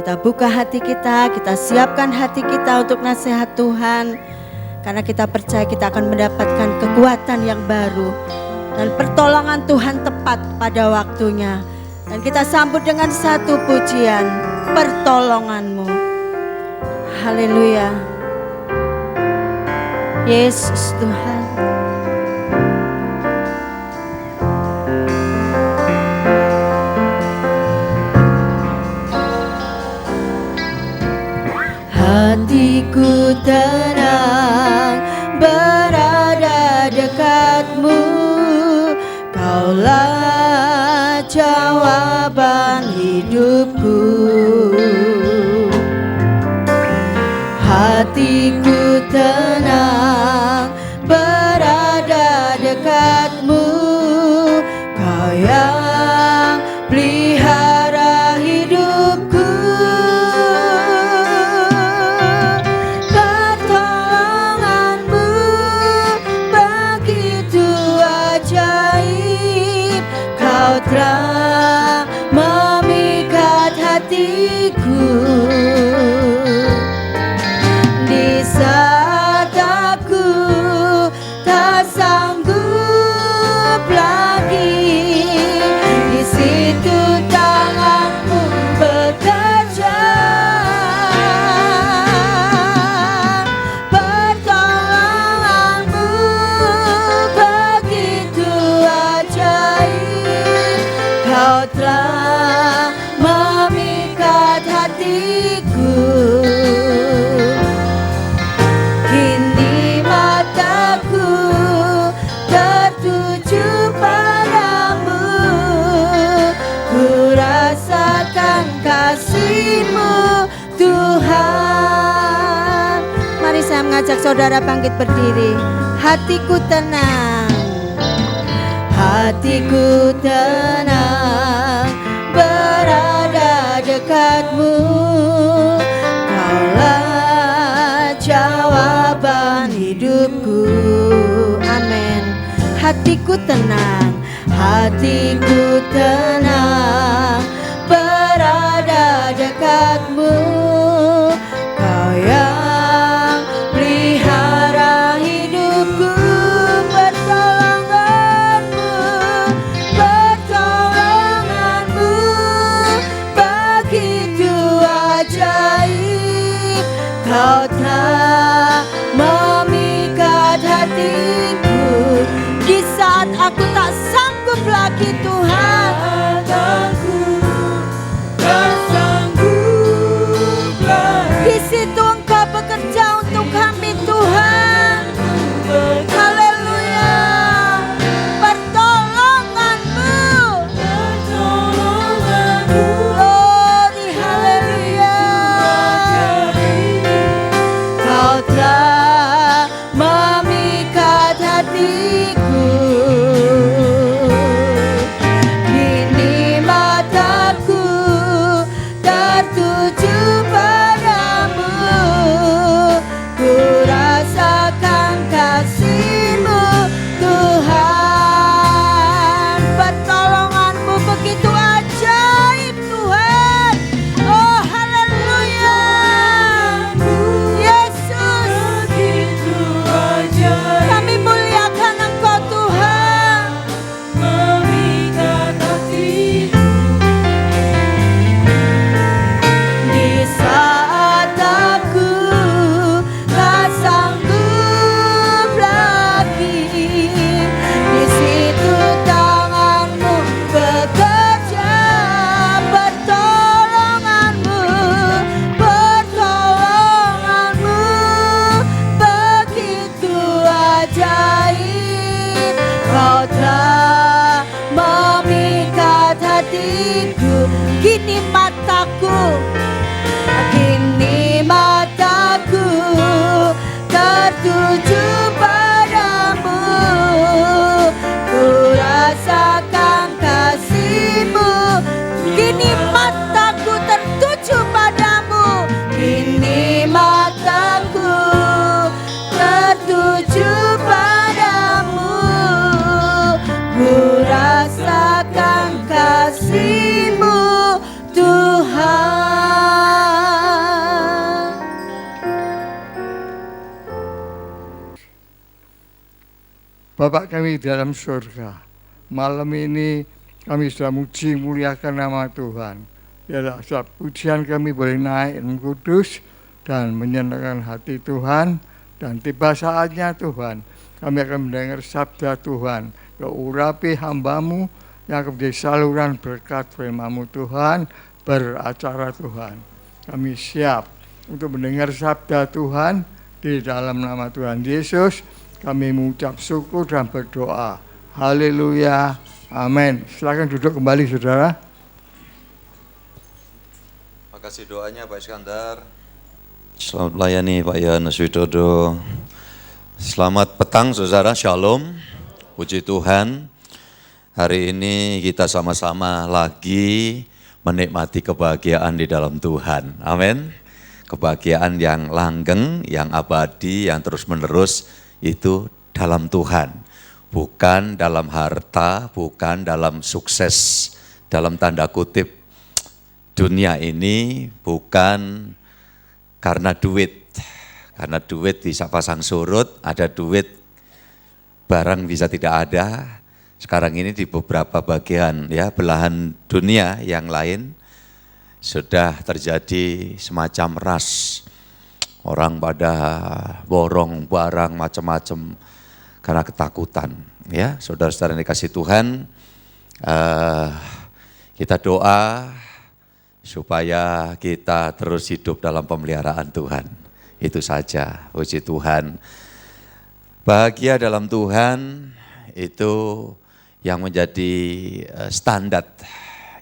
Kita buka hati kita siapkan hati kita untuk nasihat Tuhan. Karena kita percaya kita akan mendapatkan kekuatan yang baru. Dan pertolongan Tuhan tepat pada waktunya. Dan kita sambut dengan satu pujian, pertolongan-Mu. Haleluya. Yesus Tuhan. Hatiku tenang berada dekat-Mu, Kaulah jawaban hidupku. Hatiku tenang berada dekat-Mu, Kau yang pelihara hidupku. Pertolongan-Mu begitu ajaib, Kau telah memikat hatiku. Di saat aku tak sanggup lagi, di situ tangan-Mu bekerja. Pertolongan-Mu begitu ajaib, Kau telah memikat hatiku. Kini mataku tertuju padamu, ku rasakan kasih-Mu Tuhan. Mari saya mengajak saudara bangkit berdiri. Hatiku tenang, hatiku tenang berada dekat-Mu, Kaulah jawaban hidupku. Amin. Hatiku tenang, hatiku tenang berada dekat-Mu, Kau yang pelihara hidupku. Pertolongan-Mu begitu ajaib, Kau telah memikat hatiku. Di saat aku tak sanggup lagi Tuhan, aku tak sanggup lagi, di situ Engkau bekerja untuk kami Tuhan. Haleluya. Pertolongan-Mu, glory, haleluya. Kau telah memikat hatiku. Kini mataku tertuju padamu, ku rasakan kasih-Mu Tuhan. Pertolongan-Mu begitu ajaib Tuhan. Oh haleluya. Yesus, kami muliakan Engkau Tuhan. Di saat aku tak sanggup lagi, di situ tangan-Mu bekerja. Pertolongan-Mu begitu ajaib, Kau telah memikat hatiku. Kini mataku tertuju padamu, ku rasakan kasih-Mu. Kini mataku tertuju padamu, kini mataku tertuju padamu, ku rasakan kasih-Mu Tuhan. Bapa kami di dalam surga, malam ini kami sudah muji muliakan nama Tuhan. Biarlah setiap pujian kami boleh naik dan kudus dan menyenangkan hati Tuhan. Dan tiba saatnya Tuhan, kami akan mendengar sabda Tuhan. Kau urapi hamba-Mu yang akan menjadi saluran berkat firman-Mu Tuhan, beracara Tuhan. Kami siap untuk mendengar sabda Tuhan di dalam nama Tuhan Yesus. Kami mengucap syukur dan berdoa. Haleluya. Amin. Silakan duduk kembali, saudara. Makasih doanya Pak Iskandar. Selamat melayani Pak Yohanes Widodo. Selamat petang saudara, shalom. Puji Tuhan. Hari ini kita sama-sama lagi menikmati kebahagiaan di dalam Tuhan. Amin. Kebahagiaan yang langgeng, yang abadi, yang terus-menerus itu dalam Tuhan. Bukan dalam harta, bukan dalam sukses, dalam tanda kutip. Dunia ini bukan karena duit. Karena duit bisa pasang surut, ada duit, barang bisa tidak ada. Sekarang ini di beberapa bagian ya belahan dunia yang lain sudah terjadi semacam ras. Orang pada borong barang macam-macam karena ketakutan. Ya, saudara-saudara yang dikasih Tuhan, kita doa supaya kita terus hidup dalam pemeliharaan Tuhan. Itu saja, puji Tuhan. Bahagia dalam Tuhan itu yang menjadi standar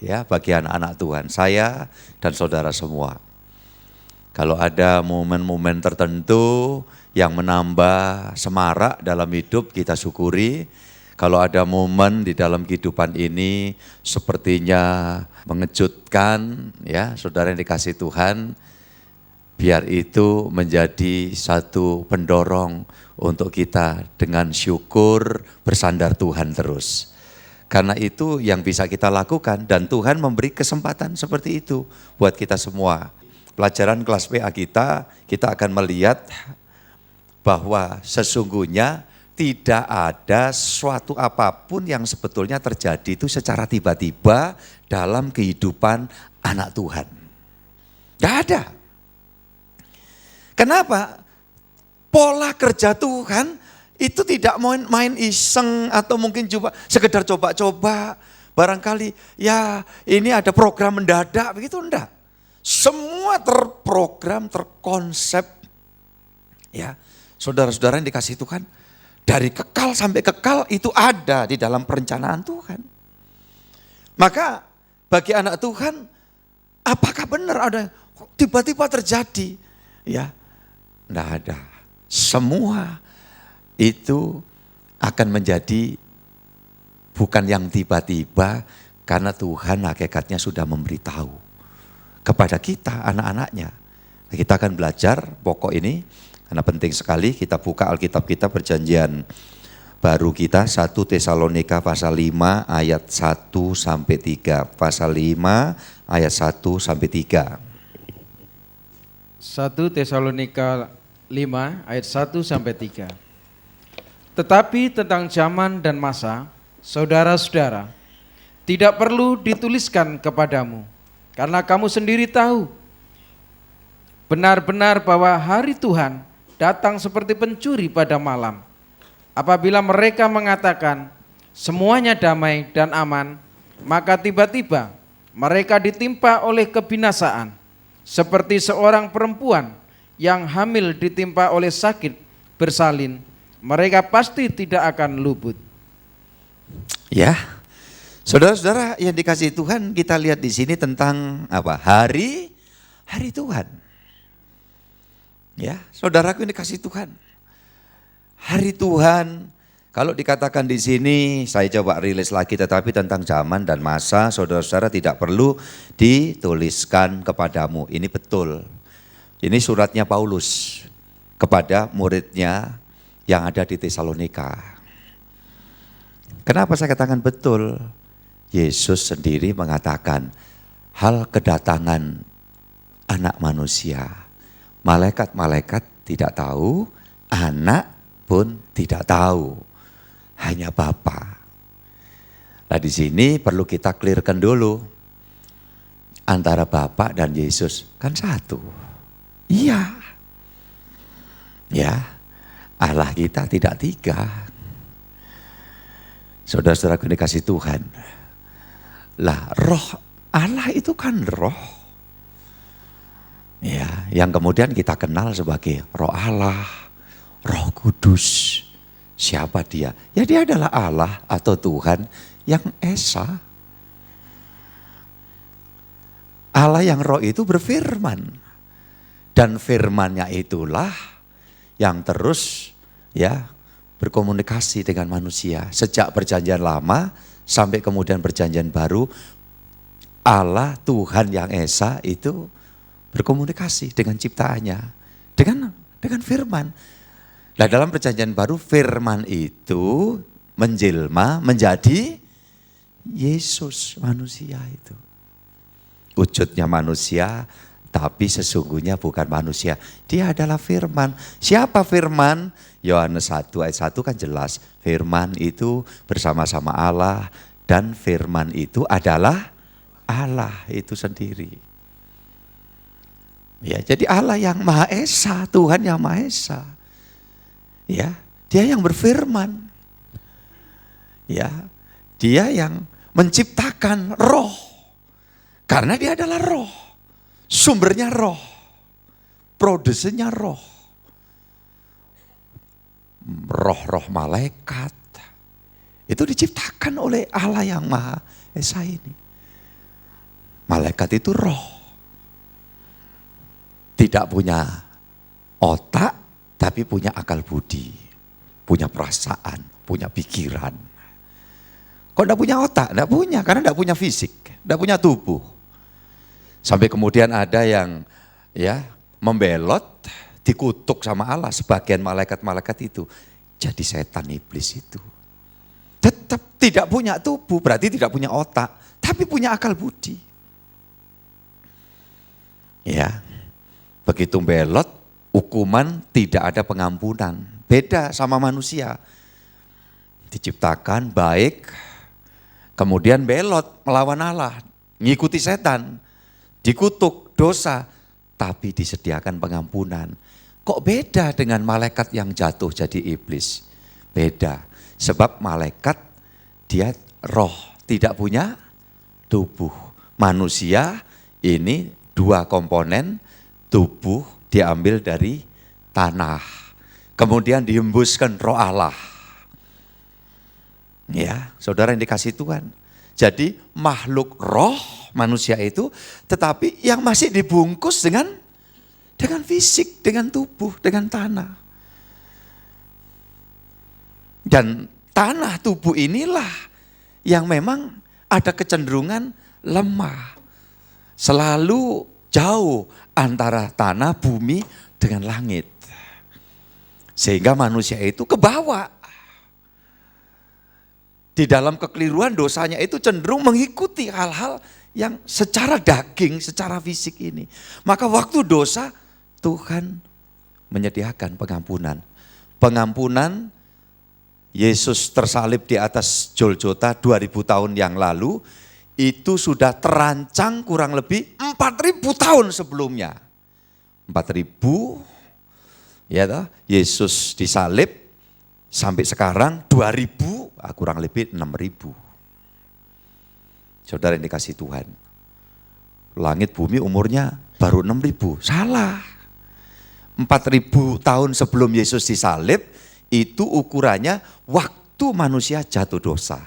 ya bagi anak-anak Tuhan, saya dan saudara semua. Kalau ada momen-momen tertentu yang menambah semarak dalam hidup, kita syukuri. Kalau ada momen di dalam kehidupan ini sepertinya mengejutkan, ya saudara yang dikasih Tuhan, biar itu menjadi satu pendorong untuk kita dengan syukur bersandar Tuhan terus. Karena itu yang bisa kita lakukan dan Tuhan memberi kesempatan seperti itu buat kita semua. Pelajaran kelas PA kita akan melihat bahwa sesungguhnya tidak ada suatu apapun yang sebetulnya terjadi itu secara tiba-tiba dalam kehidupan anak Tuhan. Tidak ada. Kenapa? Pola kerja Tuhan itu tidak main iseng atau mungkin juga sekedar coba-coba. Barangkali ya ini ada program mendadak, begitu enggak. Semua terprogram, terkonsep. Ya, saudara-saudara yang dikasih Tuhan, dari kekal sampai kekal itu ada di dalam perencanaan Tuhan. Maka bagi anak Tuhan, apakah benar ada tiba-tiba terjadi? Ya, enggak ada. Semua itu akan menjadi bukan yang tiba-tiba karena Tuhan hakikatnya sudah memberitahu kepada kita, anak-anaknya. Kita akan belajar pokok ini, karena penting sekali kita buka Alkitab kita perjanjian baru kita, 1 Tesalonika pasal 5 ayat 1 sampai 3. Pasal 5 ayat 1 sampai 3. 1 Tesalonika 5 ayat 1 sampai 3. Tetapi tentang zaman dan masa, saudara-saudara, tidak perlu dituliskan kepadamu, karena kamu sendiri tahu benar-benar bahwa hari Tuhan datang seperti pencuri pada malam. Apabila mereka mengatakan semuanya damai dan aman, maka tiba-tiba mereka ditimpa oleh kebinasaan, seperti seorang perempuan yang hamil ditimpa oleh sakit bersalin. Mereka pasti tidak akan luput. Ya. Saudara-saudara yang dikasihi Tuhan, kita lihat di sini tentang apa? Hari Tuhan. Ya, saudaraku yang dikasihi Tuhan. Hari Tuhan, kalau dikatakan di sini, saya coba rilis lagi, tetapi tentang zaman dan masa, saudara-saudara tidak perlu dituliskan kepadamu. Ini betul. Ini suratnya Paulus kepada muridnya yang ada di Tesalonika. Kenapa saya katakan betul? Yesus sendiri mengatakan hal kedatangan anak manusia. Malaikat-malaikat tidak tahu, anak pun tidak tahu. hanya Bapa. Nah di sini perlu kita clearkan dulu. Antara Bapa dan Yesus kan satu. Iya. Ya, Allah kita tidak tiga. Saudara-saudara dikasih Tuhan. Lah roh Allah itu kan roh. Ya, yang kemudian kita kenal sebagai roh Allah, roh kudus. Siapa dia? Ya dia adalah Allah atau Tuhan yang Esa. Allah yang roh itu berfirman. Dan firman-Nya itulah yang terus ya berkomunikasi dengan manusia. Sejak perjanjian lama sampai kemudian perjanjian baru, Allah Tuhan yang Esa itu berkomunikasi dengan ciptaannya. Dengan firman. Nah dalam perjanjian baru firman itu menjelma menjadi Yesus manusia itu. Wujudnya manusia, tapi sesungguhnya bukan manusia. Dia adalah firman. Siapa firman? Yohanes 1 ayat 1 kan jelas. Firman itu bersama-sama Allah dan firman itu adalah Allah itu sendiri. Ya, jadi Allah yang Maha Esa, Tuhan yang Maha Esa. Ya, dia yang berfirman. Ya, dia yang menciptakan roh. Karena dia adalah roh, sumbernya roh, produsennya roh. Roh-roh malaikat, itu diciptakan oleh Allah yang Maha Esa ini. Malaikat itu roh, tidak punya otak, tapi punya akal budi, punya perasaan, punya pikiran. Kok enggak punya otak? Enggak punya, karena enggak punya fisik, enggak punya tubuh. Sampai kemudian ada yang ya membelot, dikutuk sama Allah. Sebagian malaikat-malaikat itu jadi setan iblis itu. Tetap tidak punya tubuh, berarti tidak punya otak, tapi punya akal budi. Ya, begitu belot, hukuman tidak ada pengampunan. Beda sama manusia. Diciptakan baik, kemudian belot melawan Allah, ngikuti setan. Dikutuk dosa, tapi disediakan pengampunan. Kok beda dengan malaikat yang jatuh jadi iblis? Beda, sebab malaikat dia roh, tidak punya tubuh. Manusia ini dua komponen, tubuh diambil dari tanah. Kemudian dihembuskan roh Allah. Ya, saudara yang dikasih Tuhan. Jadi makhluk roh manusia itu, tetapi yang masih dibungkus dengan fisik, dengan tubuh, dengan tanah. Dan tanah tubuh inilah yang memang ada kecenderungan lemah. Selalu jauh antara tanah, bumi dengan langit. Sehingga manusia itu kebawa. Di dalam kekeliruan dosanya itu cenderung mengikuti hal-hal yang secara daging, secara fisik ini. Maka waktu dosa, Tuhan menyediakan pengampunan. Pengampunan Yesus tersalib di atas Golgota 2000 tahun yang lalu, itu sudah terancang kurang lebih 4000 tahun sebelumnya. 4000, ya toh, Yesus disalib sampai sekarang 2000, kurang lebih 6000. Saudara yang dikasih Tuhan, langit bumi umurnya baru 6000, salah. 4000 tahun sebelum Yesus disalib, itu ukurannya waktu manusia jatuh dosa.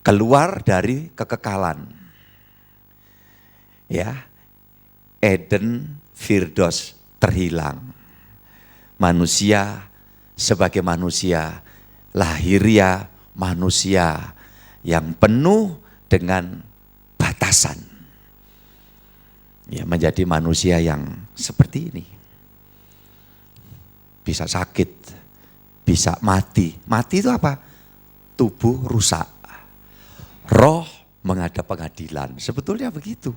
Keluar dari kekekalan. Ya, Eden, Firdaus terhilang. Manusia sebagai manusia, lahiriah manusia yang penuh dengan batasan. Ya, menjadi manusia yang seperti ini. Bisa sakit, bisa mati. Mati itu apa? Tubuh rusak. Roh menghadap pengadilan. Sebetulnya begitu.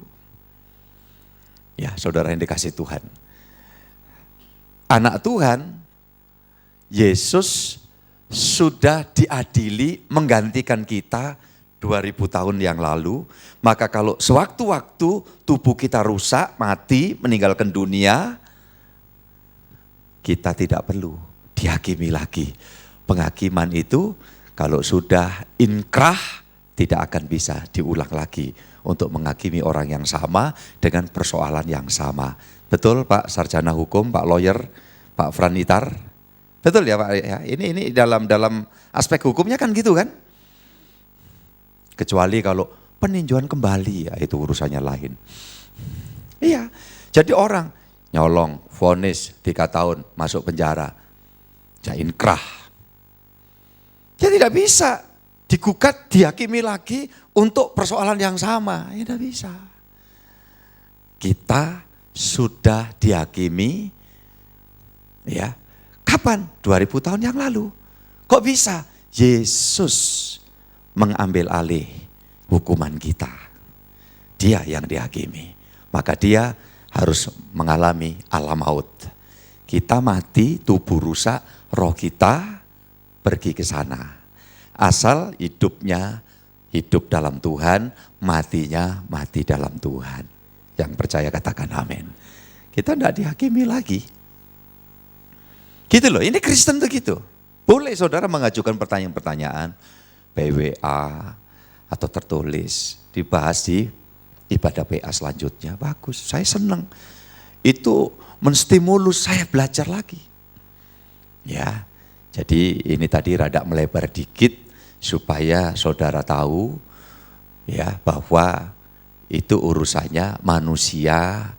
Ya, saudara yang dikasih Tuhan. Anak Tuhan, Yesus sudah diadili menggantikan kita 2000 tahun yang lalu, maka kalau sewaktu-waktu tubuh kita rusak, mati, meninggalkan dunia, kita tidak perlu dihakimi lagi. Penghakiman itu kalau sudah inkrah tidak akan bisa diulang lagi untuk menghakimi orang yang sama dengan persoalan yang sama. Betul Pak Sarjana Hukum, Pak Lawyer, Pak Franitar? Betul ya Pak? Ya, ini dalam aspek hukumnya kan gitu kan? Kecuali kalau peninjauan kembali, ya itu urusannya lain. Iya, jadi orang nyolong, vonis 3 tahun, masuk penjara, ya inkrah. Ya tidak bisa digugat, dihakimi lagi untuk persoalan yang sama, ya tidak bisa. Kita sudah dihakimi, ya kapan? 2000 tahun yang lalu. Kok bisa? Yesus mengambil alih hukuman kita. Dia yang dihakimi. Maka dia harus mengalami alam maut. Kita mati, tubuh rusak, roh kita pergi ke sana. Asal hidupnya hidup dalam Tuhan, matinya mati dalam Tuhan. Yang percaya katakan amin. Kita tidak dihakimi lagi. Gitu loh, ini Kristen tuh gitu. Boleh saudara mengajukan pertanyaan-pertanyaan, PWA atau tertulis, dibahas di ibadah PA selanjutnya. Bagus, saya senang. Itu menstimulus saya belajar lagi. Ya, jadi ini tadi rada melebar dikit supaya saudara tahu ya bahwa itu urusannya manusia,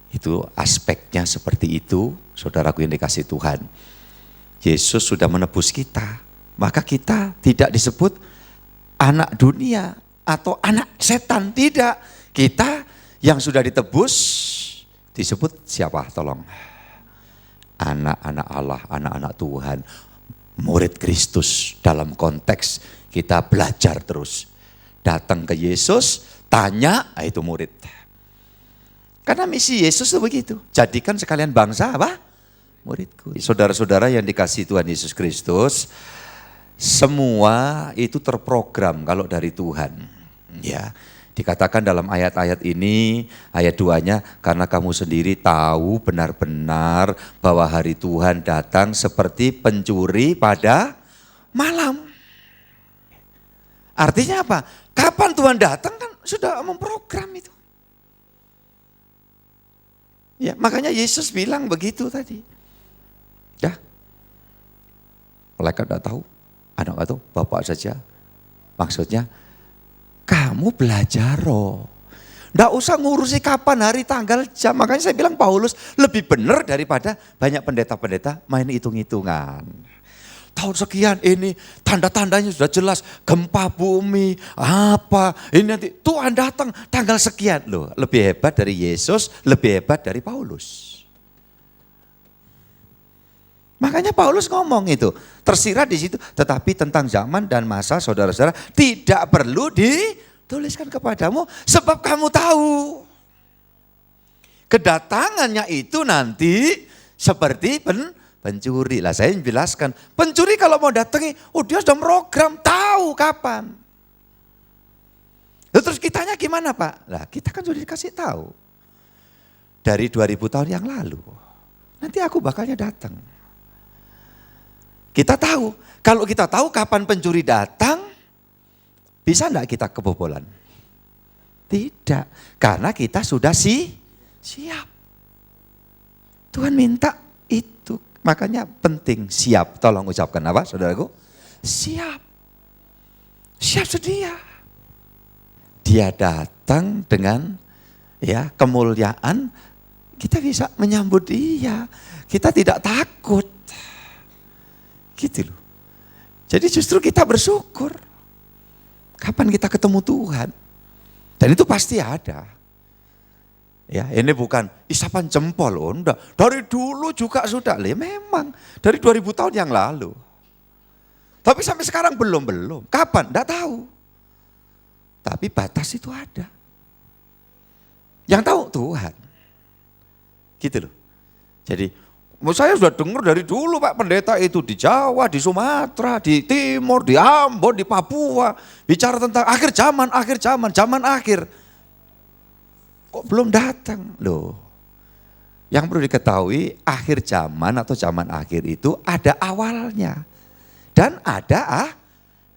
itu aspeknya seperti itu. Saudaraku yang dikasih Tuhan, Yesus sudah menebus kita. Maka kita tidak disebut anak dunia atau anak setan, tidak. Kita yang sudah ditebus disebut siapa? Tolong. Anak-anak Allah, anak-anak Tuhan, murid Kristus. Dalam konteks kita belajar terus. Datang ke Yesus, tanya, itu murid. Karena misi Yesus itu begitu. Jadikan sekalian bangsa apa? Muridku. Saudara-saudara yang dikasihi Tuhan Yesus Kristus, semua itu terprogram kalau dari Tuhan. Ya, dikatakan dalam ayat-ayat ini, ayat 2-nya, karena kamu sendiri tahu benar-benar bahwa hari Tuhan datang seperti pencuri pada malam. Artinya apa? Kapan Tuhan datang kan sudah memprogram itu. Ya, makanya Yesus bilang begitu tadi. Ya, malaikat tidak tahu. Anak atau bapak saja. Maksudnya, kamu belajar roh. Nggak usah ngurusi kapan, hari, tanggal, jam. Makanya saya bilang Paulus lebih benar daripada banyak pendeta-pendeta main hitung-hitungan. Tahun sekian ini tanda-tandanya sudah jelas. Gempa bumi, apa. Ini nanti Tuhan datang tanggal sekian. Loh, lebih hebat dari Yesus, lebih hebat dari Paulus. Makanya Paulus ngomong itu, tersirat di situ, tetapi tentang zaman dan masa saudara-saudara tidak perlu dituliskan kepadamu sebab kamu tahu. Kedatangannya itu nanti seperti pencuri. Lah saya jelaskan, pencuri kalau mau datangi, dia sudah program, tahu kapan. Terus kitanya gimana Pak? Lah kita kan sudah dikasih tahu. Dari 2000 tahun yang lalu, nanti aku bakalnya datang. Kita tahu, kalau kita tahu kapan pencuri datang, bisa enggak kita kebobolan? Tidak, karena kita sudah siap. Tuhan minta itu, makanya penting siap. Tolong ucapkan apa saudaraku? Siap. Siap sedia. Dia datang dengan ya kemuliaan, kita bisa menyambut dia. Kita tidak takut. Gitu loh. Jadi justru kita bersyukur. Kapan kita ketemu Tuhan? Dan itu pasti ada. Ya, ini bukan isapan jempol, enggak. Dari dulu juga sudah, memang dari 2000 tahun yang lalu. Tapi sampai sekarang belum. Kapan? Enggak tahu. Tapi batas itu ada. Yang tahu Tuhan. Gitu loh. Jadi Saya sudah dengar dari dulu Pak Pendeta itu di Jawa, di Sumatera, di Timur, di Ambon, di Papua. Bicara tentang akhir zaman akhir. Kok belum datang? Loh, yang perlu diketahui akhir zaman atau zaman akhir itu ada awalnya. Dan ada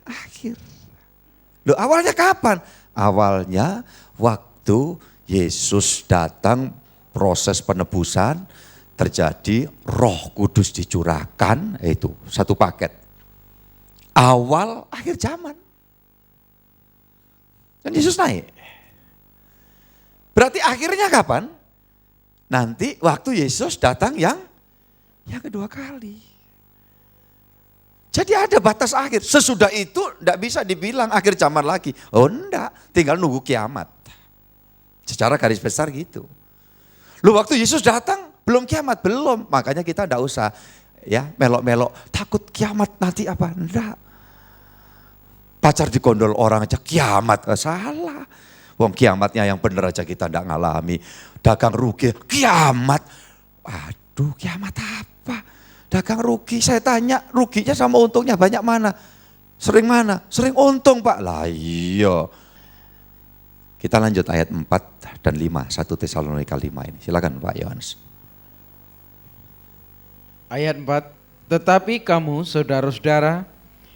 akhir. Loh, awalnya kapan? Awalnya waktu Yesus datang, proses penebusan, terjadi Roh Kudus dicurahkan, itu satu paket. Awal akhir zaman. Dan Yesus naik. Berarti akhirnya kapan? Nanti waktu Yesus datang yang kedua kali. Jadi ada batas akhir. Sesudah itu tidak bisa dibilang akhir zaman lagi. Oh enggak, tinggal nunggu kiamat. Secara garis besar gitu. Lu waktu Yesus datang, belum kiamat, belum. Makanya kita enggak usah ya melok-melok, takut kiamat nanti apa. Enggak. Pacar digondol orang aja kiamat, salah. Wong kiamatnya yang benar aja kita enggak ngalami. Dagang rugi, kiamat. Aduh, kiamat apa? Dagang rugi, saya tanya ruginya sama untungnya banyak mana? Sering mana? Sering untung Pak. Lah iya. Kita lanjut ayat 4 dan 5, 1 Tesalonika 5 ini. Silakan Pak Yohanes. Ayat 4, tetapi kamu saudara-saudara,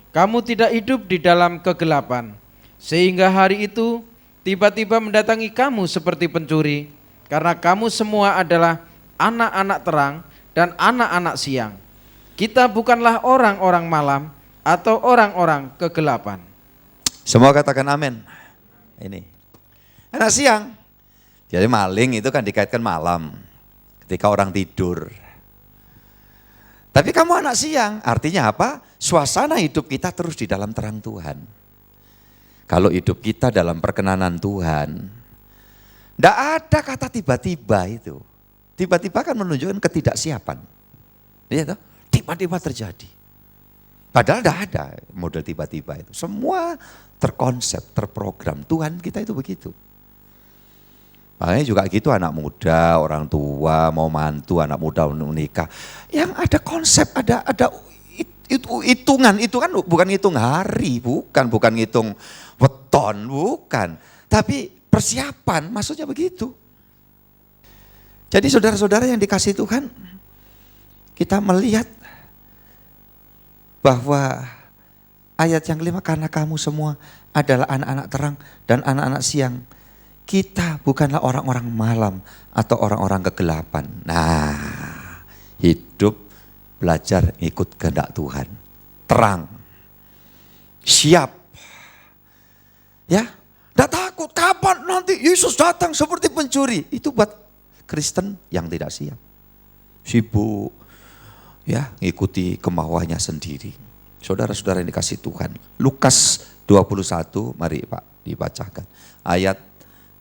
kamu tidak hidup di dalam kegelapan, sehingga hari itu tiba-tiba mendatangi kamu seperti pencuri, karena kamu semua adalah anak-anak terang dan anak-anak siang. Kita bukanlah orang-orang malam atau orang-orang kegelapan. Semua katakan amin. Ini, anak siang. Jadi maling itu kan dikaitkan malam, ketika orang tidur. Tapi kamu anak siang, artinya apa? Suasana hidup kita terus di dalam terang Tuhan. Kalau hidup kita dalam perkenanan Tuhan, tidak ada kata tiba-tiba itu. Tiba-tiba kan menunjukkan ketidaksiapan. Iya toh? Tiba-tiba terjadi. Padahal tidak ada model tiba-tiba itu. Semua terkonsep, terprogram. Tuhan kita itu begitu. Makanya juga gitu anak muda, orang tua, mau mantu, anak muda menikah. Yang ada konsep, ada hitungan. Itu kan bukan hitung hari, bukan hitung weton, bukan. Tapi persiapan, maksudnya begitu. Jadi saudara-saudara yang dikasih Tuhan, kita melihat bahwa ayat yang kelima, karena kamu semua adalah anak-anak terang dan anak-anak siang. Kita bukanlah orang-orang malam atau orang-orang kegelapan. Nah, hidup belajar ikut kehendak Tuhan. Terang. Siap. Ya, tidak takut. Kapan nanti Yesus datang seperti pencuri. Itu buat Kristen yang tidak siap. Sibuk. Ya, ngikuti kemauannya sendiri. Saudara-saudara yang dikasih Tuhan. Lukas 21, mari Pak dibacakan. Ayat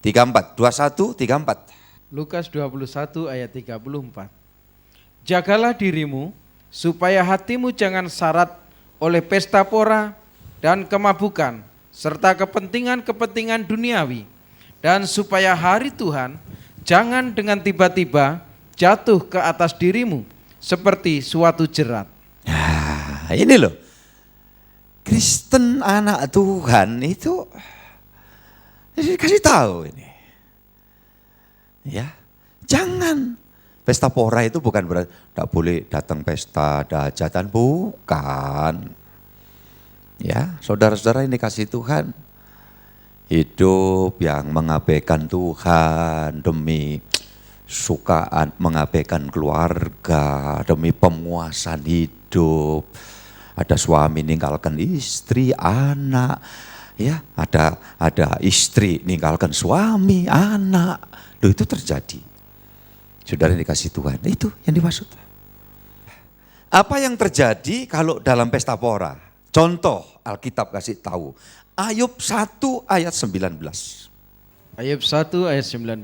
34, 21, 34. Lukas 21 ayat 34. Jagalah dirimu supaya hatimu jangan syarat oleh pesta pora dan kemabukan serta kepentingan-kepentingan duniawi, dan supaya hari Tuhan jangan dengan tiba-tiba jatuh ke atas dirimu seperti suatu jerat. Nah, ini loh. Kristen anak Tuhan itu kasih tahu ini. Ya, jangan. Pesta pora itu bukan berarti tidak boleh datang pesta, ada hajatan, bukan. Ya, saudara-saudara ini kasih Tuhan. Hidup yang mengabaikan Tuhan demi sukaan, mengabaikan keluarga, demi pemuasan hidup. Ada suami ninggalkan istri, anak. Ya, ada istri ninggalkan suami, anak. Loh, itu terjadi. Saudara yang dikasih Tuhan, itu yang dimaksud. Apa yang terjadi kalau dalam pesta pora? Contoh Alkitab kasih tahu. Ayub 1 ayat 19. Ayub 1 ayat 19.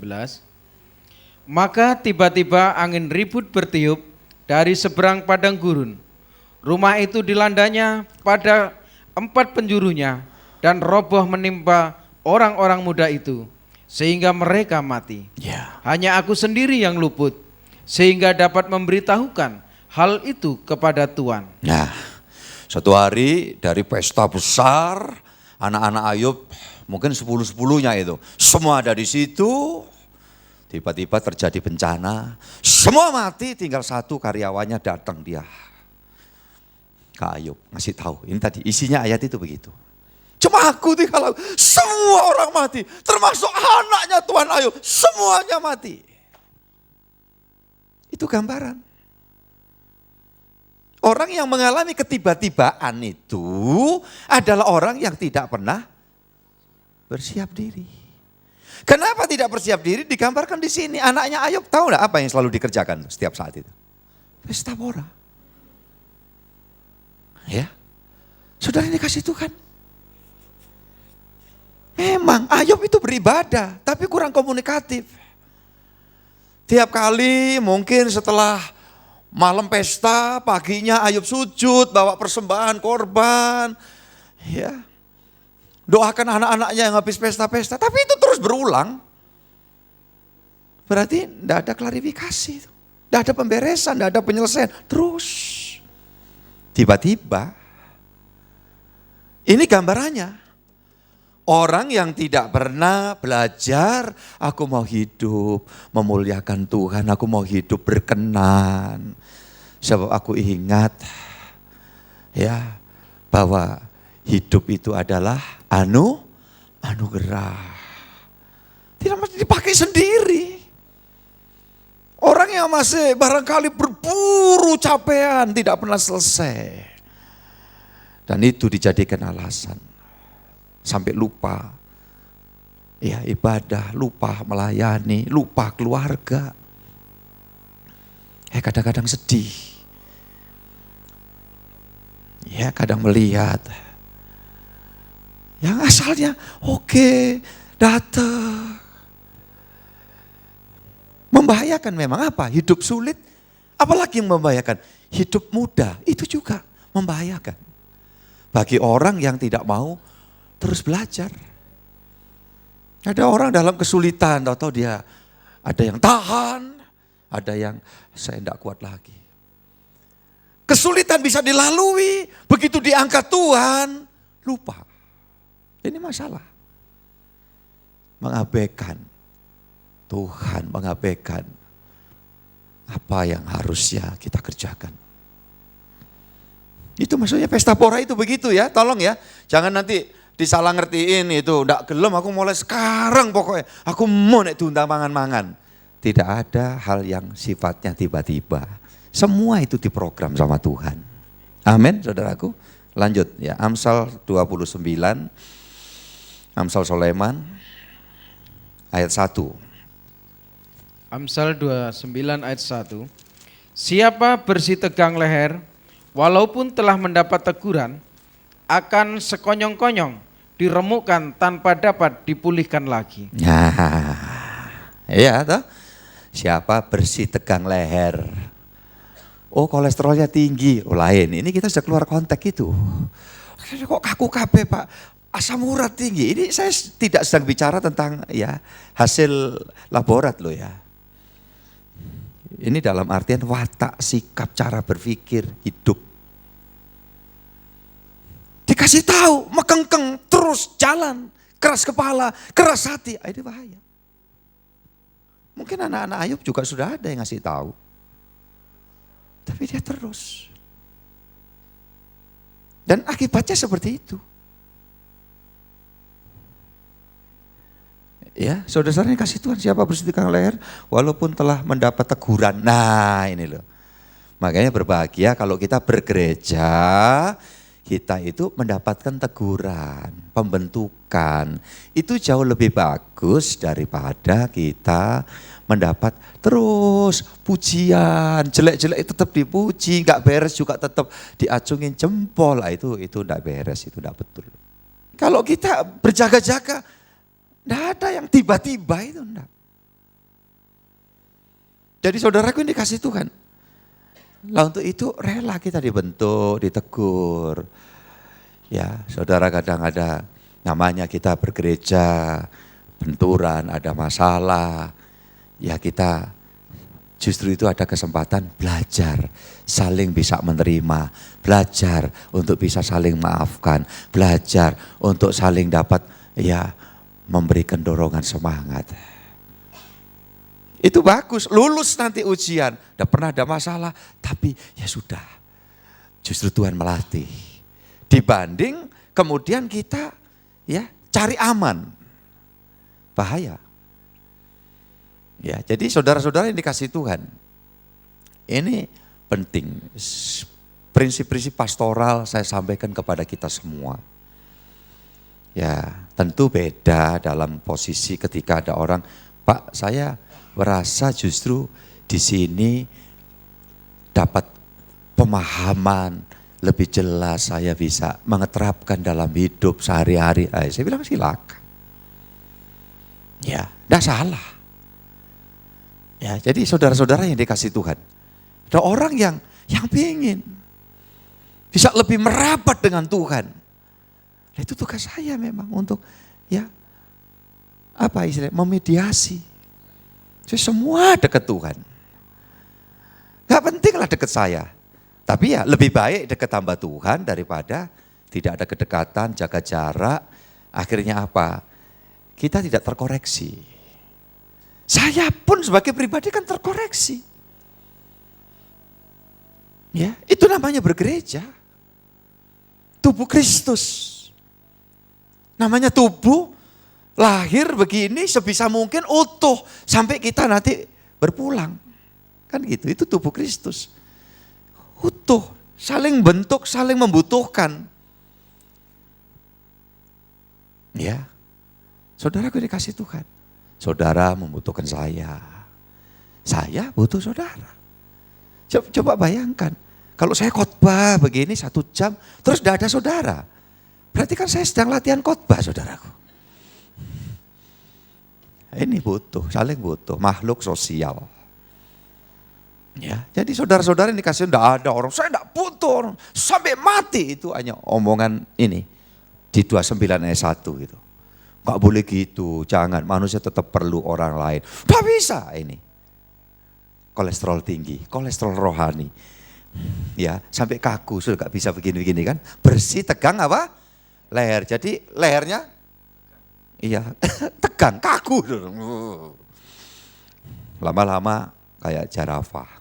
Maka tiba-tiba angin ribut bertiup dari seberang padang gurun. Rumah itu dilandanya pada 4 penjurunya dan roboh menimpa orang-orang muda itu, sehingga mereka mati. Ya. Hanya aku sendiri yang luput, sehingga dapat memberitahukan hal itu kepada Tuhan. Nah, suatu hari dari pesta besar, anak-anak Ayub mungkin 10-10-nya itu, semua ada di situ. Tiba-tiba terjadi bencana, semua mati, tinggal satu karyawannya datang dia ke Ayub, ngasih tahu. Ini tadi isinya ayat itu begitu. Cuma aku kalau semua orang mati, termasuk anaknya Tuhan Ayub, semuanya mati. Itu gambaran. Orang yang mengalami ketiba-tibaan itu adalah orang yang tidak pernah bersiap diri. Kenapa tidak bersiap diri? Digambarkan di sini. Anaknya Ayub tahu enggak apa yang selalu dikerjakan setiap saat itu? Pesta pora. Ya. Saudara ini kasih Tuhan. Memang Ayub itu beribadah, tapi kurang komunikatif. Tiap kali mungkin setelah malam pesta, paginya Ayub sujud, bawa persembahan, korban. Ya. Doakan anak-anaknya yang habis pesta-pesta, tapi itu terus berulang. Berarti tidak ada klarifikasi, tidak ada pemberesan, tidak ada penyelesaian. Terus, tiba-tiba, ini gambarannya. Orang yang tidak pernah belajar, aku mau hidup memuliakan Tuhan, aku mau hidup berkenan. Sebab aku ingat ya bahwa hidup itu adalah anugerah. Tidak mesti dipakai sendiri. Orang yang masih barangkali berburu capean tidak pernah selesai. Dan itu dijadikan alasan. Sampai lupa ya ibadah, lupa melayani, lupa keluarga. Kadang-kadang sedih. Ya kadang melihat yang asalnya oke, datang. Membahayakan memang apa? Hidup sulit, apalagi yang membahayakan? Hidup mudah, itu juga membahayakan. Bagi orang yang tidak mau terus belajar. Ada orang dalam kesulitan, tahu-tahu dia ada yang tahan, ada yang saya tidak kuat lagi. Kesulitan bisa dilalui, begitu diangkat Tuhan, lupa. Ini masalah. Mengabaikan Tuhan, mengabaikan apa yang harusnya kita kerjakan. Itu maksudnya pesta pora itu begitu ya, tolong ya. Jangan nanti disalah ngertiin itu, ndak gelem aku mulai sekarang pokoknya. Aku mau nek diundang mangan-mangan. Tidak ada hal yang sifatnya tiba-tiba. Semua itu diprogram sama Tuhan. Amin, saudaraku. Lanjut ya, Amsal 29, Amsal Sulaiman, ayat 1. Amsal 29 ayat 1. Siapa bersih tegang leher, walaupun telah mendapat teguran, akan sekonyong-konyong diremukkan tanpa dapat dipulihkan lagi. Nah, iya toh. Siapa bersih tegang leher. Oh kolesterolnya tinggi, oh lain. Ini kita sudah keluar konteks itu. Kok kaku kabeh Pak, asam urat tinggi. Ini saya tidak sedang bicara tentang ya hasil laborat loh ya. Ini dalam artian watak, sikap, cara berpikir, hidup. Dikasih tahu, mekengkeng, terus jalan, keras kepala, keras hati, ini bahaya. Mungkin anak-anak Ayub juga sudah ada yang ngasih tahu. Tapi dia terus. Dan akibatnya seperti itu. Ya, saudara-saudara kasih Tuhan, siapa bersih tegang leher walaupun telah mendapat teguran. Nah, ini loh. Makanya berbahagia kalau kita bergereja, kita itu mendapatkan teguran, pembentukan. Itu jauh lebih bagus daripada kita mendapat terus pujian, jelek-jelek tetap dipuji, enggak beres juga tetap diacungin jempol. Itu enggak beres, itu enggak betul. Kalau kita berjaga-jaga, enggak ada yang tiba-tiba itu enggak. Jadi saudaraku ini dikasih Tuhan. Lah untuk itu rela kita dibentuk, ditegur. Ya, saudara kadang ada namanya kita bergereja, benturan, ada masalah. Ya kita Justru itu ada kesempatan belajar, saling bisa menerima, belajar untuk bisa saling maafkan, belajar untuk saling dapat memberikan dorongan semangat. Itu bagus, lulus nanti ujian, tidak pernah ada masalah, tapi ya sudah. Justru Tuhan melatih. Dibanding kemudian kita cari aman. Bahaya. Ya, jadi saudara-saudara yang dikasihi Tuhan, ini penting. Prinsip-prinsip pastoral saya sampaikan kepada kita semua. Ya, tentu beda dalam posisi ketika ada orang, Pak, saya merasa justru di sini dapat pemahaman lebih jelas, saya bisa mengeterapkan dalam hidup sehari-hari. Saya bilang silakan. Ya, tidak salah. Ya, jadi saudara-saudara yang dikasihi Tuhan, ada orang yang ingin bisa lebih merapat dengan Tuhan. Nah, itu tugas saya memang untuk memediasi. Jadi semua dekat Tuhan. Gak pentinglah dekat saya. Tapi lebih baik dekat hamba Tuhan daripada tidak ada kedekatan, jaga jarak. Akhirnya apa? Kita tidak terkoreksi. Saya pun sebagai pribadi kan terkoreksi. Ya, itu namanya bergereja. Tubuh Kristus. Namanya tubuh, lahir begini sebisa mungkin utuh sampai kita nanti berpulang. Kan gitu, itu tubuh Kristus. Utuh, saling bentuk, saling membutuhkan. Ya. Saudaraku dikasih Tuhan. Saudara membutuhkan saya. Saya butuh saudara. Coba bayangkan. Kalau saya khotbah begini 1 jam, terus tidak ada saudara. Berarti kan saya sedang latihan khotbah, saudaraku. Ini butuh, saling butuh. Makhluk sosial. Ya, jadi saudara-saudara yang dikasih, tidak ada orang, saya tidak butuh orang. Sampai mati, itu hanya omongan ini. Di 29 ayat 1 gitu. Gak boleh gitu, jangan, manusia tetap perlu orang lain. Gak bisa ini. Kolesterol tinggi, kolesterol rohani. Ya, sampai kaku, sudah gak bisa begini-begini kan. Bersih, tegang apa? Leher, jadi lehernya tegang, kaku. Lama-lama kayak jerapah.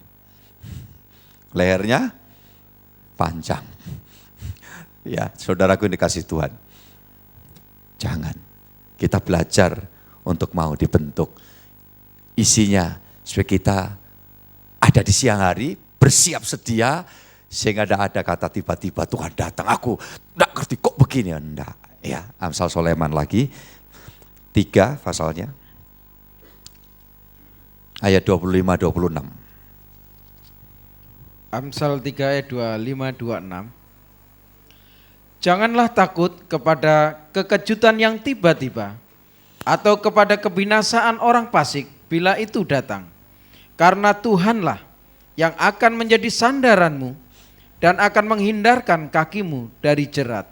Lehernya panjang. Ya, saudaraku yang dikasih Tuhan. Jangan. Kita belajar untuk mau dibentuk. Isinya supaya kita ada di siang hari, bersiap sedia, sehingga tidak ada kata tiba-tiba Tuhan datang, aku tidak ngerti kok begini. Enggak. Ya, Amsal Soleman lagi, 3 pasalnya, ayat 25-26. Amsal 3 ayat 25-26. Janganlah takut kepada kekejutan yang tiba-tiba atau kepada kebinasaan orang fasik bila itu datang. Karena Tuhanlah yang akan menjadi sandaranmu dan akan menghindarkan kakimu dari jerat.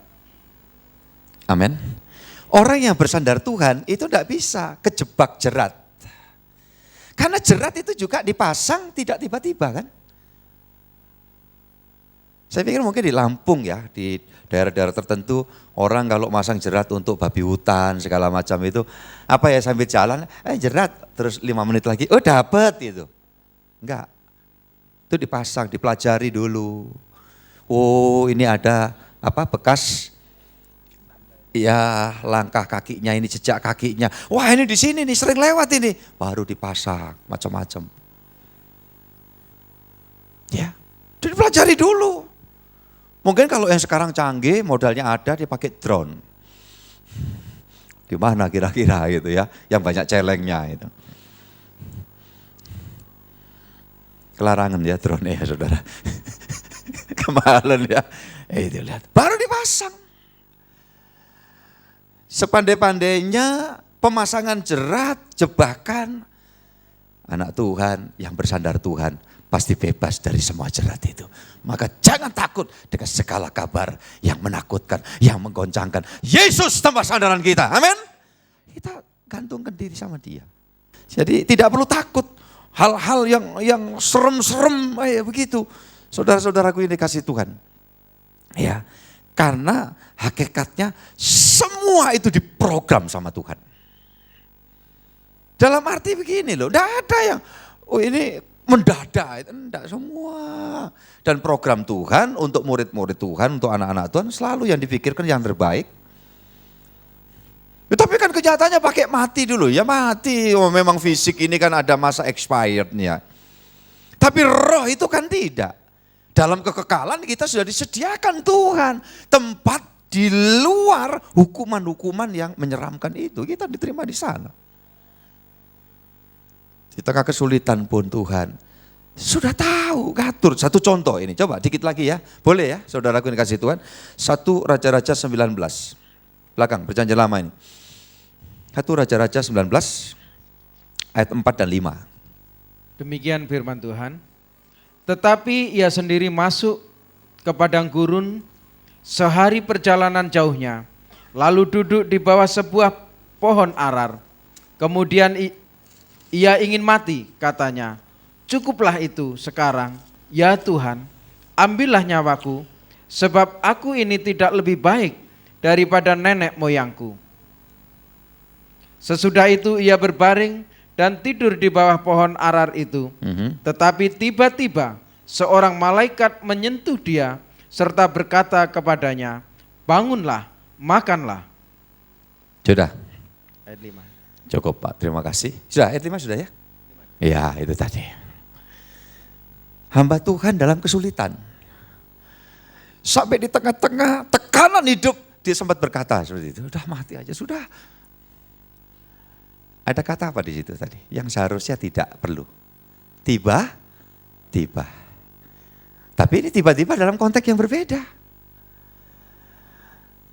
Amin. Orang yang bersandar Tuhan itu tidak bisa kejebak jerat. Karena jerat itu juga dipasang tidak tiba-tiba kan. Saya pikir mungkin di Lampung ya, di daerah-daerah tertentu orang kalau masang jerat untuk babi hutan segala macam itu, sambil jalan, jerat, terus 5 menit lagi, dapat gitu. Enggak, itu dipasang, dipelajari dulu. Oh ini ada bekas langkah kakinya ini, jejak kakinya. Wah ini di sini nih sering lewat ini, baru dipasang macam-macam. Ya, dipelajari dulu. Mungkin kalau yang sekarang canggih, modalnya ada, dia pakai drone. Di mana kira-kira gitu ya, yang banyak celengnya itu. Kelarangan ya drone ya saudara. Kemahalan ya. Itu lihat, baru dipasang. Sepandai-pandainya pemasangan jerat, jebakan. Anak Tuhan yang bersandar Tuhan pasti bebas dari semua jerat itu. Maka jangan takut dengan segala kabar yang menakutkan, yang menggoncangkan. Yesus tempat sandaran kita, amin. Kita gantungkan diri sama dia. Jadi tidak perlu takut. hal-hal yang serem-serem kayak begitu. Saudara-saudaraku ini kasih Tuhan. Ya, karena hakikatnya semua itu diprogram sama Tuhan. Dalam arti begini loh, tidak ada yang ini mendadak, enggak, semua. Dan program Tuhan untuk murid-murid Tuhan, untuk anak-anak Tuhan selalu yang dipikirkan yang terbaik. Ya, tapi kan kenyataannya pakai mati dulu, ya mati. Oh, memang fisik ini kan ada masa expirednya. Tapi roh itu kan tidak. Dalam kekekalan kita sudah disediakan Tuhan tempat di luar hukuman-hukuman yang menyeramkan itu. Kita diterima di sana. Di tengah kesulitan pun Tuhan sudah tahu, ngatur. Satu contoh ini, coba dikit lagi ya. Boleh ya, saudaraku yang kasih Tuhan. 1 Raja-Raja 19. Belakang, perjanjian lama ini. 1 Raja-Raja 19, ayat 4 dan 5. Demikian firman Tuhan. Tetapi ia sendiri masuk ke padang gurun sehari perjalanan jauhnya. Lalu duduk di bawah sebuah pohon arar. Kemudian ia ingin mati, katanya. Cukuplah itu sekarang, ya Tuhan, ambillah nyawaku, sebab aku ini tidak lebih baik daripada nenek moyangku. Sesudah itu ia berbaring dan tidur di bawah pohon arar itu. Tetapi tiba-tiba seorang malaikat menyentuh dia serta berkata kepadanya, bangunlah, makanlah. Sudah. Ayat 5. Cukup Pak, terima kasih. Sudah, ayat 5 sudah ya? Iya, itu tadi. Hamba Tuhan dalam kesulitan. Sampai di tengah-tengah tekanan hidup, dia sempat berkata seperti itu, udah mati aja, sudah. Ada kata apa di situ tadi? Yang seharusnya tidak perlu. Tiba-tiba. Tapi ini tiba-tiba dalam konteks yang berbeda.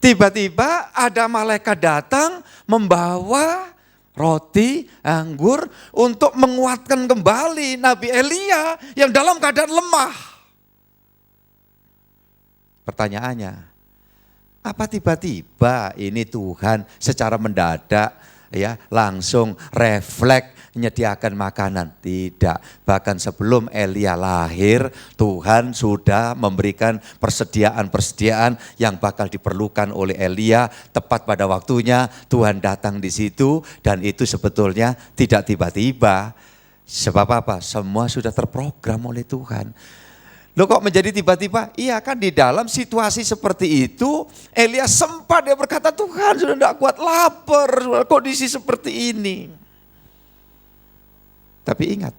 Tiba-tiba ada malaikat datang membawa roti, anggur untuk menguatkan kembali Nabi Elia yang dalam keadaan lemah. Pertanyaannya, apa tiba-tiba ini Tuhan secara mendadak ya langsung refleks menyediakan makanan? Tidak, bahkan sebelum Elia lahir Tuhan sudah memberikan persediaan-persediaan yang bakal diperlukan oleh Elia. Tepat pada waktunya Tuhan datang di situ, dan itu sebetulnya tidak tiba-tiba. Sebab apa? Semua sudah terprogram oleh Tuhan. Loh, kok menjadi tiba-tiba? Iya kan, di dalam situasi seperti itu Elia sempat dia berkata, Tuhan sudah tidak kuat, lapar, kondisi seperti ini. Tapi ingat,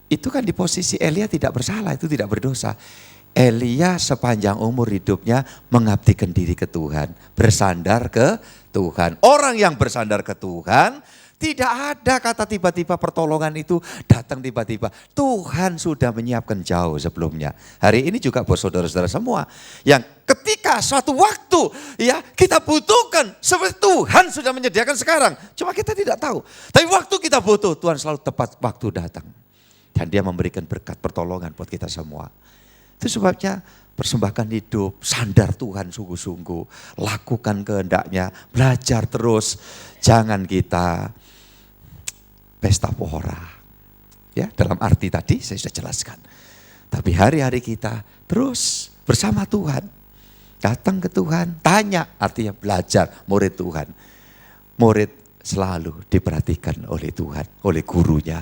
itu kan di posisi Elia tidak bersalah, itu tidak berdosa. Elia sepanjang umur hidupnya mengabdikan diri ke Tuhan, bersandar ke Tuhan. Orang yang bersandar ke Tuhan, tidak ada kata tiba-tiba pertolongan itu datang tiba-tiba. Tuhan sudah menyiapkan jauh sebelumnya. Hari ini juga buat saudara-saudara semua, yang ketika suatu waktu ya kita butuhkan, seperti Tuhan sudah menyediakan sekarang. Cuma kita tidak tahu. Tapi waktu kita butuh, Tuhan selalu tepat waktu datang. Dan dia memberikan berkat pertolongan buat kita semua. Itu sebabnya persembahkan hidup, sandar Tuhan sungguh-sungguh. Lakukan kehendaknya, belajar terus. Jangan kita pesta pora. Ya, dalam arti tadi saya sudah jelaskan. Tapi hari-hari kita terus bersama Tuhan. Datang ke Tuhan, tanya, artinya belajar, murid Tuhan. Murid selalu diperhatikan oleh Tuhan, oleh gurunya.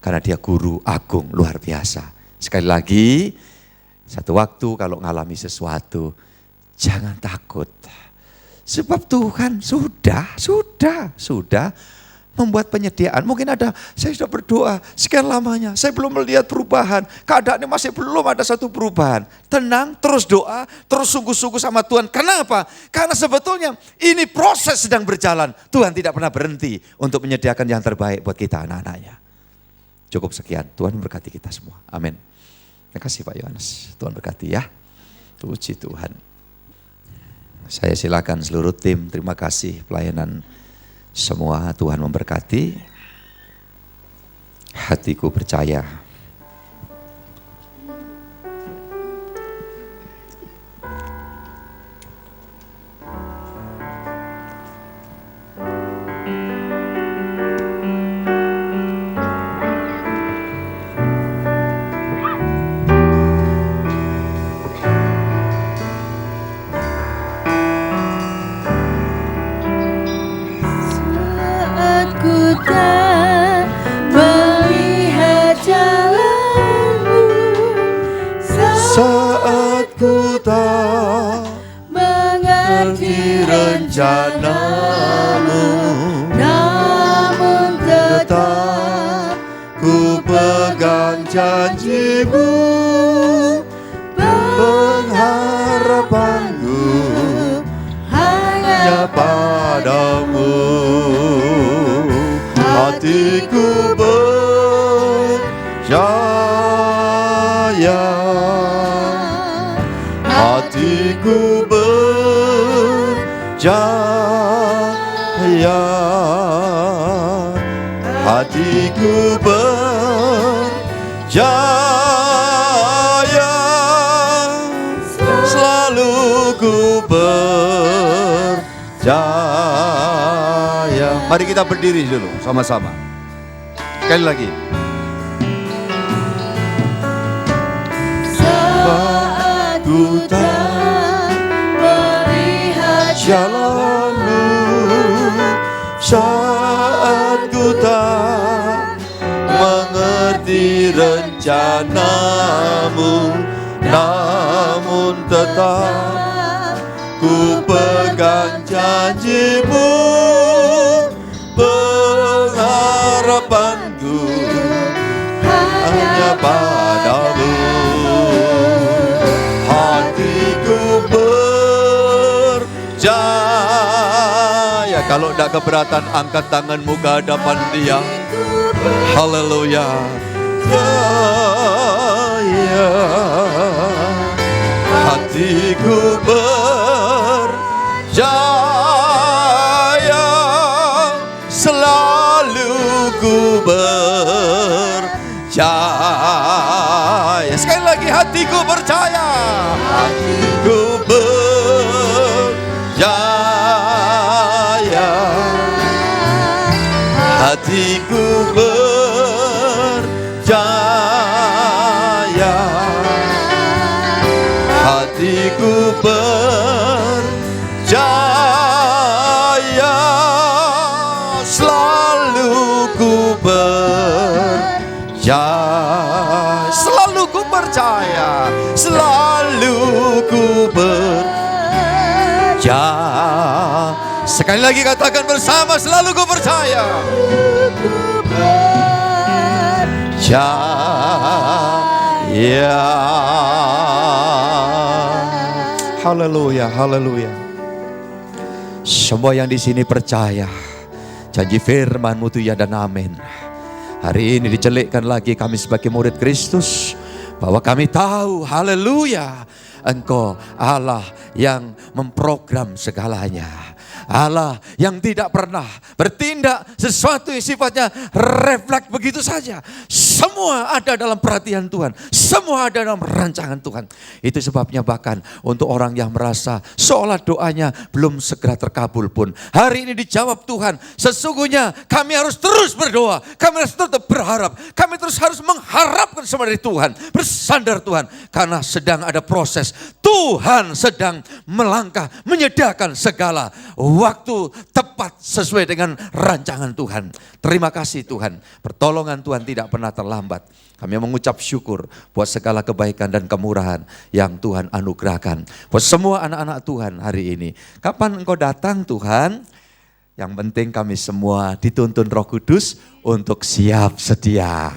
Karena dia guru agung, luar biasa. Sekali lagi, satu waktu kalau ngalami sesuatu, jangan takut. Sebab Tuhan sudah membuat penyediaan. Mungkin ada, saya sudah berdoa sekian lamanya, saya belum melihat perubahan. Keadaannya masih belum ada satu perubahan. Tenang, terus doa, terus sungguh-sungguh sama Tuhan. Kenapa? Karena sebetulnya ini proses sedang berjalan. Tuhan tidak pernah berhenti untuk menyediakan yang terbaik buat kita anak-anaknya. Cukup sekian, Tuhan memberkati kita semua. Amin. Terima kasih Pak Yohanes, Tuhan berkati ya. Puji Tuhan. Saya silakan seluruh tim, terima kasih pelayanan semua, Tuhan memberkati. Hatiku percaya. tak mengerti rencanamu, namun tetap ku pegang janjimu, pengharapanku hanya padamu. Hatiku percaya, hatiku percaya, hatiku percaya, selalu ku percaya. Mari kita berdiri dulu sama-sama. Sekali lagi. saat ku tak melihat Jalanmu, saat ku tak mengerti rencanamu, namun tetap ku pegang janjimu, pengharapanku hanya padamu. Hatiku percaya. Kalau tidak keberatan, angkat tanganmu ke hadapan Dia. Haleluya. Percaya. Hatiku percaya, selalu ku percaya. Sekali lagi, hatiku percaya. Hatiku percaya, hatiku percaya, hatiku percaya, selalu ku percaya, selalu ku percaya, selalu ku percaya. Sekali lagi katakan bersama, selalu ku percaya. Percaya. Haleluya, haleluya. Semua yang di sini percaya janji firman-Mu itu ya dan amin. Hari ini dicelikkan lagi kami sebagai murid Kristus, bahwa kami tahu, haleluya, Engkau Allah yang memprogram segalanya. Allah yang tidak pernah bertindak sesuatu yang sifatnya refleks begitu saja. Semua ada dalam perhatian Tuhan, semua ada dalam rancangan Tuhan. Itu sebabnya bahkan untuk orang yang merasa seolah doanya belum segera terkabul pun, hari ini dijawab Tuhan. Sesungguhnya kami harus terus berdoa, kami harus tetap berharap, kami terus harus mengharapkan semua dari Tuhan, bersandar Tuhan, karena sedang ada proses. Tuhan sedang melangkah menyediakan segala waktu tepat sesuai dengan rancangan Tuhan. Terima kasih Tuhan, pertolongan Tuhan tidak pernah terlambat. Kami mengucap syukur buat segala kebaikan dan kemurahan yang Tuhan anugerahkan buat semua anak-anak Tuhan hari ini. Kapan Engkau datang Tuhan? Yang penting kami semua dituntun Roh Kudus untuk siap sedia.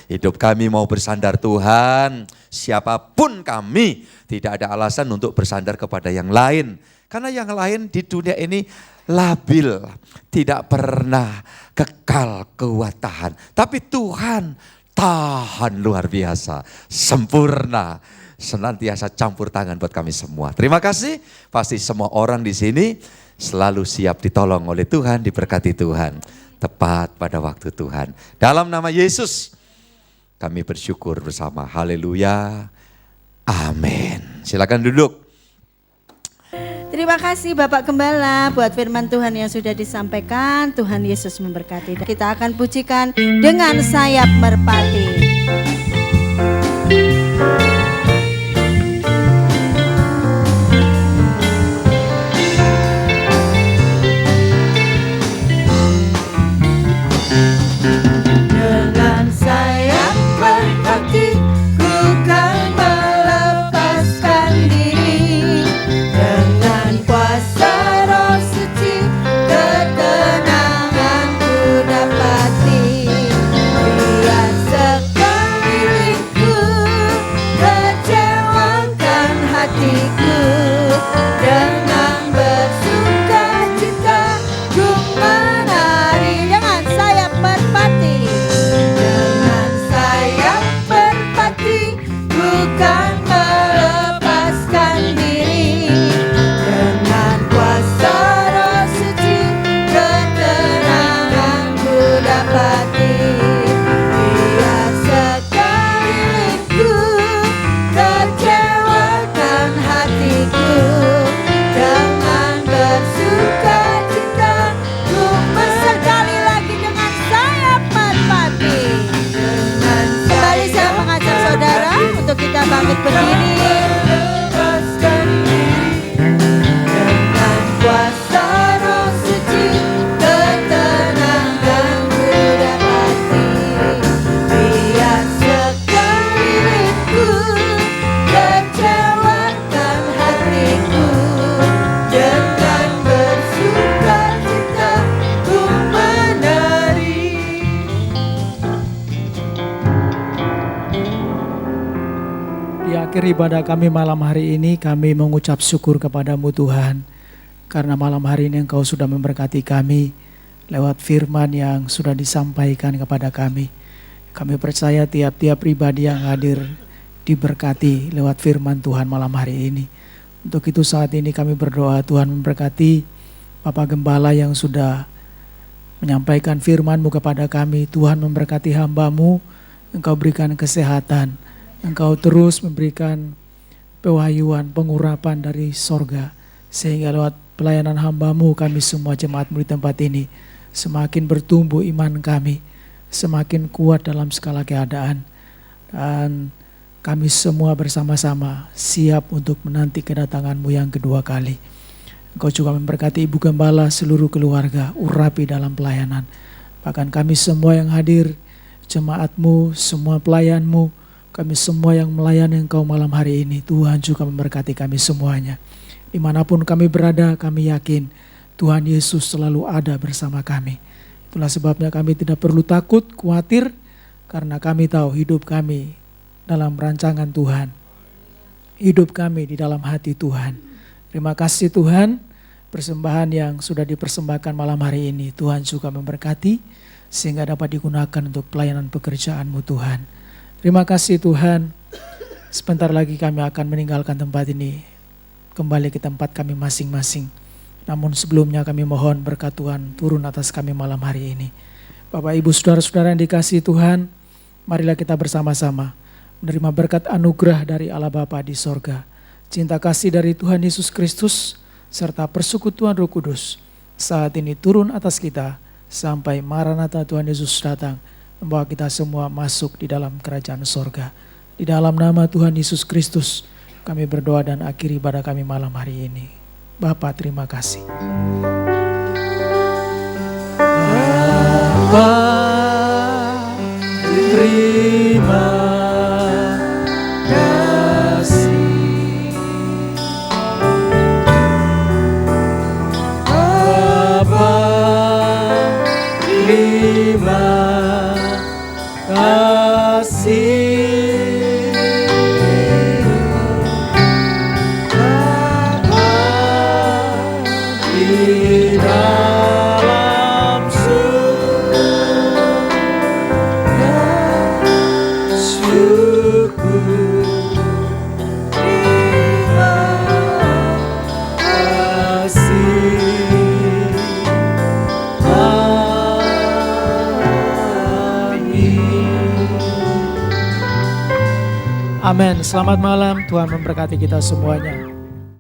Hidup kami mau bersandar Tuhan, siapapun kami, tidak ada alasan untuk bersandar kepada yang lain. Karena yang lain di dunia ini labil, tidak pernah kekal kuat tahan. Tapi Tuhan tahan luar biasa, sempurna, senantiasa campur tangan buat kami semua. Terima kasih, pasti semua orang di sini selalu siap ditolong oleh Tuhan, diberkati Tuhan, tepat pada waktu Tuhan. Dalam nama Yesus kami bersyukur bersama. Haleluya. Amin. Silakan duduk. Terima kasih Bapak Gembala buat firman Tuhan yang sudah disampaikan. Tuhan Yesus memberkati. Kita akan pujikan dengan sayap merpati. Dengan sayap merpati ku kan melepaskan diri. akhir ibadah kami malam hari ini, kami mengucap syukur kepadamu Tuhan. Karena malam hari ini Engkau sudah memberkati kami lewat firman yang sudah disampaikan kepada kami. Kami percaya tiap-tiap pribadi yang hadir diberkati lewat firman Tuhan malam hari ini. Untuk itu saat ini kami berdoa Tuhan memberkati Bapak Gembala yang sudah menyampaikan firman-Mu kepada kami. Tuhan memberkati hamba-Mu, Engkau berikan kesehatan, Engkau terus memberikan pewahyuan, pengurapan dari sorga. Sehingga lewat pelayanan hamba-Mu kami semua jemaat-Mu di tempat ini semakin bertumbuh iman kami, semakin kuat dalam segala keadaan. Dan kami semua bersama-sama siap untuk menanti kedatangan-Mu yang kedua kali. Engkau juga memberkati Ibu Gembala, seluruh keluarga, urapi dalam pelayanan. Bahkan kami semua yang hadir, jemaat-Mu, semua pelayan-Mu, kami semua yang melayani Engkau malam hari ini, Tuhan juga memberkati kami semuanya. Dimanapun kami berada, kami yakin Tuhan Yesus selalu ada bersama kami. Itulah sebabnya kami tidak perlu takut, khawatir, karena kami tahu hidup kami dalam rancangan Tuhan. Hidup kami di dalam hati Tuhan. Terima kasih Tuhan, persembahan yang sudah dipersembahkan malam hari ini, Tuhan juga memberkati, sehingga dapat digunakan untuk pelayanan pekerjaan-Mu Tuhan. Terima kasih Tuhan, sebentar lagi kami akan meninggalkan tempat ini, kembali ke tempat kami masing-masing. Namun sebelumnya kami mohon berkat Tuhan turun atas kami malam hari ini. Bapak Ibu Saudara-saudara yang dikasihi Tuhan, marilah kita bersama-sama menerima berkat anugerah dari Allah Bapa di sorga, cinta kasih dari Tuhan Yesus Kristus, serta persekutuan Roh Kudus saat ini turun atas kita sampai Maranatha Tuhan Yesus datang, membawa kita semua masuk di dalam kerajaan sorga. Di dalam nama Tuhan Yesus Kristus kami berdoa dan akhiri ibadah kami malam hari ini. Bapa, terima kasih. Bapa, terima kasih. Bapa, terima kasih. Di dalam surga syukur, terima kasih. Amin. Selamat malam, Tuhan memberkati kita semuanya.